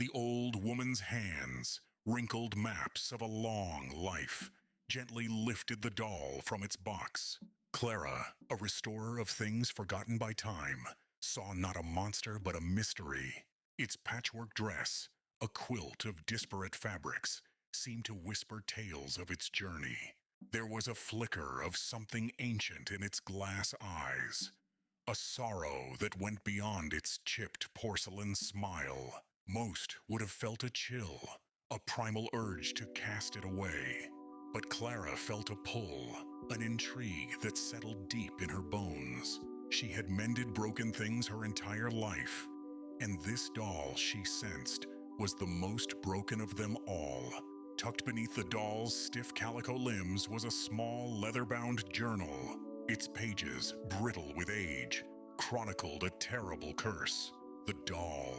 The old woman's hands, wrinkled maps of a long life, gently lifted the doll from its box. Clara, a restorer of things forgotten by time, saw not a monster but a mystery. Its patchwork dress, a quilt of disparate fabrics, seemed to whisper tales of its journey. There was a flicker of something ancient in its glass eyes, a sorrow that went beyond its chipped porcelain smile. Most would have felt a chill, a primal urge to cast it away. But Clara felt a pull, an intrigue that settled deep in her bones. She had mended broken things her entire life, and this doll, she sensed, was the most broken of them all. Tucked beneath the doll's stiff calico limbs was a small leather-bound journal. Its pages, brittle with age, chronicled a terrible curse. The doll,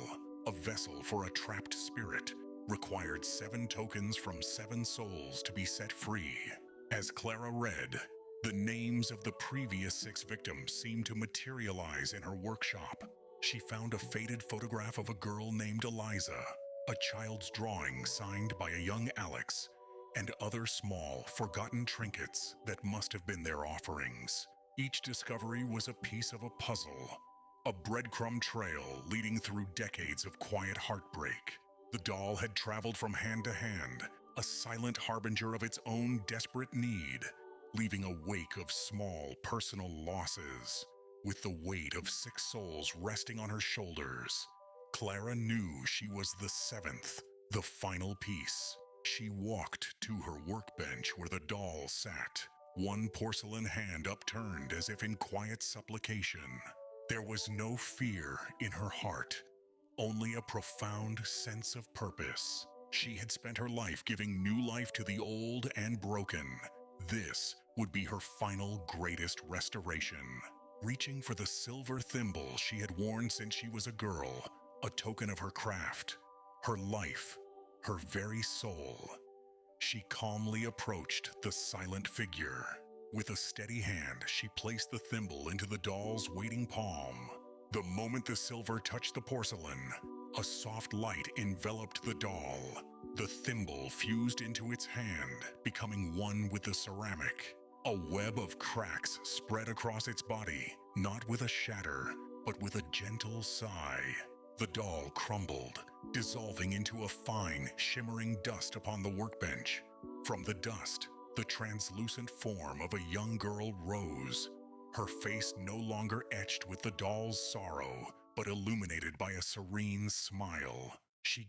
a vessel for a trapped spirit, required 7 tokens from 7 souls to be set free. As Clara read, the names of the previous 6 victims seemed to materialize in her workshop. She found a faded photograph of a girl named Eliza, a child's drawing signed by a young Alex, and other small, forgotten trinkets that must have been their offerings. Each discovery was a piece of a puzzle, a breadcrumb trail leading through decades of quiet heartbreak. The doll had traveled from hand to hand, a silent harbinger of its own desperate need, leaving a wake of small personal losses. With the weight of 6 souls resting on her shoulders, Clara knew she was the 7th, the final piece. She walked to her workbench where the doll sat, one porcelain hand upturned as if in quiet supplication. There was no fear in her heart, only a profound sense of purpose. She had spent her life giving new life to the old and broken. This would be her final greatest restoration. Reaching for the silver thimble she had worn since she was a girl, a token of her craft, her life, her very soul, she calmly approached the silent figure. With a steady hand, she placed the thimble into the doll's waiting palm. The moment the silver touched the porcelain, a soft light enveloped the doll. The thimble fused into its hand, becoming one with the ceramic. A web of cracks spread across its body, not with a shatter, but with a gentle sigh. The doll crumbled, dissolving into a fine, shimmering dust upon the workbench. From the dust, the translucent form of a young girl rose, her face no longer etched with the doll's sorrow, but illuminated by a serene smile. She